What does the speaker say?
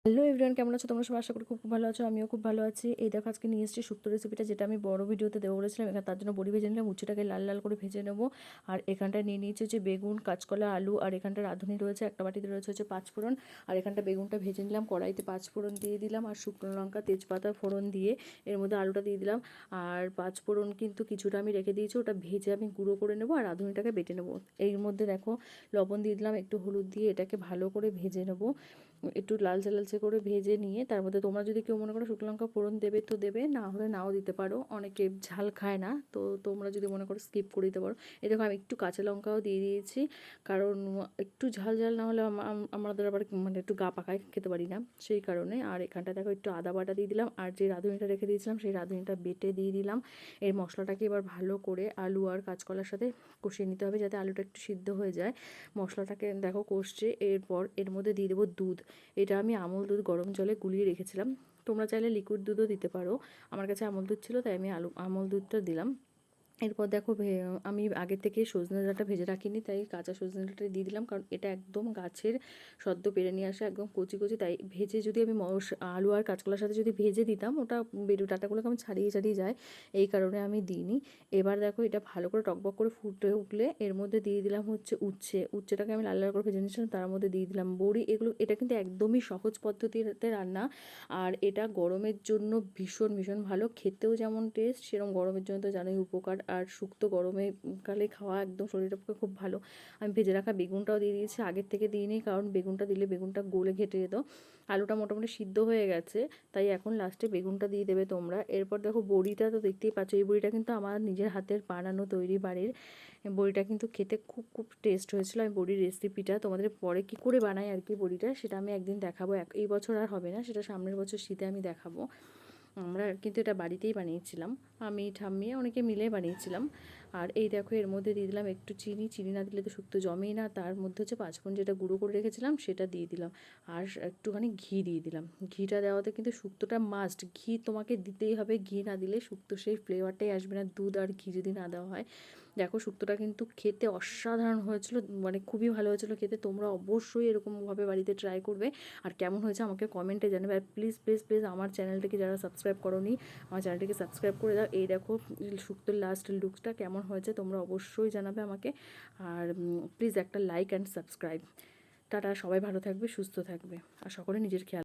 Hello everyone, কেমন আছো তোমরা? সব আশা করি খুব ভালো আছো। আমিও খুব ভালো আছি। এই দেখো আজকে নিয়ে এসেছি শুক্তো রেসিপিটা, যেটা আমি বড় ভিডিওতে দেবো বলেছিলাম। এখানে তার জন্য বড়ি ভেজে নিলাম, উচ্ছেটাকে লাল লাল করে ভেজে নেবো। আর এখানটায় নিয়ে নিয়েছি হচ্ছে বেগুন, কাঁচকলা, আলু। আর এখানটা রাঁধুনি রয়েছে, একটা বাটিতে রয়েছে হচ্ছে পাঁচফোড়ন। আর এখানটা বেগুনটা ভেজে নিলাম, কড়াইতে পাঁচফোড়ন দিয়ে দিলাম আর শুকনো লঙ্কা তেজপাতা ফোড়ন দিয়ে এর মধ্যে আলুটা দিয়ে দিলাম। আর পাঁচফোড়ন কিন্তু কিছুটা আমি রেখে দিয়েছি, ওটা ভেজে আমি গুঁড়ো করে নেবো আর রাঁধুনিটাকে বেটে নেবো। এর মধ্যে দেখো লবণ দিয়ে দিলাম, একটু হলুদ দিয়ে এটাকে ভালো করে ভেজে নেবো। একটু লালচে লালচে করে ভেজে নিয়ে তার মধ্যে তোমরা যদি কেউ মনে করো শুকনো লঙ্কা ফোড়ন দেবে তো দেবে, না হলে নাও দিতে পারো। অনেকে ঝাল খায় না, তো তোমরা যদি মনে করো স্কিপ করে দিতে পারো। এই দেখো আমি একটু কাঁচা লঙ্কাও দিয়ে দিয়েছি, কারণ একটু ঝাল ঝাল না হলে আমাদের আবার মানে একটু গা পাকায় খেতে পারি না, সেই কারণে। আর এখানটা দেখো একটু আদা বাটা দিয়ে দিলাম, আর যে রাঁধুনিটা রেখে দিয়েছিলাম সেই রাঁধুনিটা বেটে দিয়ে দিলাম। এই মশলাটাকে এবার ভালো করে আলু আর কাঁচকলার সাথে কষিয়ে নিতে হবে, যাতে আলুটা একটু সিদ্ধ হয়ে যায়। মশলাটাকে দেখো কষছে। এরপর এর মধ্যে দিয়ে দেবো দুধ। এটা আমি আমুল দুধ গরম জলে গুলিয়ে রেখেছিলাম, তোমরা চাইলে লিকুইড দুধও দিতে পারো। আমার কাছে আমুল দুধ ছিল তাই আমি আমুল দুধটা দিলাম। এরপর দেখো আমি আগে থেকে সজনে ডাঁটা ভেজে রাখিনি, তাই কাঁচা সজনে ডাঁটা দিয়ে দিলাম, কারণ এটা একদম গাছের সদ্য পেরে নিয়ে আসা, একদম কচি কচি। তাই ভেজে যদি আমি আলু আর কাঁচকলার সাথে যদি ভেজে দিতাম, ওটা ডাঁটাগুলোকে আমি ছাড়িয়ে ছাড়িয়ে যায়, এই কারণে আমি দিইনি। এবার দেখো এটা ভালো করে টকবক করে ফুটে উঠলে এর মধ্যে দিয়ে দিলাম হচ্ছে উচ্ছেটাকে আমি লাল লাল করে ভেজে নিয়েছিলাম, তার মধ্যে দিয়ে দিলাম বড়ি। এটা কিন্তু একদমই সহজ পদ্ধতিতে রান্না, আর এটা গরমের জন্য ভীষণ ভীষণ ভালো, খেতেও যেমন টেস্ট সেরকম গরমের জন্য তো জানোই উপকার। আর শুক্তো গরমে কালে খাওয়া একদম শরীরের পক্ষে খুব ভালো। আমি ভেজে রাখা বেগুনটাও দিয়ে দিয়েছি, আগের থেকে দিইনি, কারণ বেগুনটা দিলে বেগুনটা গলে ঘেটে যেত। আলুটা মোটামুটি সিদ্ধ হয়ে গেছে, তাই এখন লাস্টে বেগুনটা দিয়ে দেবে তোমরা। এরপর দেখো বড়িটা তো দেখতেই পাচ্ছ, এই বড়িটা কিন্তু আমার নিজের হাতের বানানো তৈরি বাড়ির। বড়িটা কিন্তু খেতে খুব খুব টেস্ট হয়েছিল। আমি বড়ির রেসিপিটা তোমাদের পরে কী করে বানাই আর কি বড়িটা, সেটা আমি একদিন দেখাবো। এই বছর আর হবে না, সেটা সামনের বছর শীতে আমি দেখাবো। আমরা কিন্তু এটা বাড়িতেই বানিয়েছিলাম, আমি ঠাম্মি অনেকে মিলে বানিয়েছিলাম। আর এই দেখো এর মধ্যে দিয়ে দিলাম একটু চিনি, চিনি না দিলে তো শুক্তো জমেই না। তার মধ্যে হচ্ছে পাঁচফোড়ন যেটা গুঁড়ো করে রেখেছিলাম সেটা দিয়ে দিলাম, আর একটুখানি ঘি দিয়ে দিলাম। ঘিটা দেওয়াতে কিন্তু শুক্তোটা মাস্ট, ঘি তোমাকে দিতেই হবে, ঘি না দিলে শুক্তো সেই ফ্লেভারটাই আসবে না, দুধ আর ঘি যদি না দেওয়া হয়। দেখো শুক্তোটা কিন্তু খেতে অসাধারণ হয়েছিল, মানে খুবই ভালো হয়েছিল খেতে। তোমরা অবশ্যই এরকমভাবে বাড়িতে ট্রাই করবে, আর কেমন হয়েছে আমাকে কমেন্টে জানাবে। আর প্লিজ প্লিজ প্লিজ আমার চ্যানেলটিকে যারা সাবস্ক্রাইব করোনি, আমার চ্যানেলটিকে সাবস্ক্রাইব করে দাও। এই দেখো শুক্তোর লাস্ট লুকসটা কেমন হয়েছে তোমরা অবশ্যই জানাবে আমাকে। আর প্লিজ একটা লাইক অ্যান্ড সাবস্ক্রাইব। টাটা, সবাই ভালো থাকবে, সুস্থ থাকবে, আর সকলে নিজের খেয়াল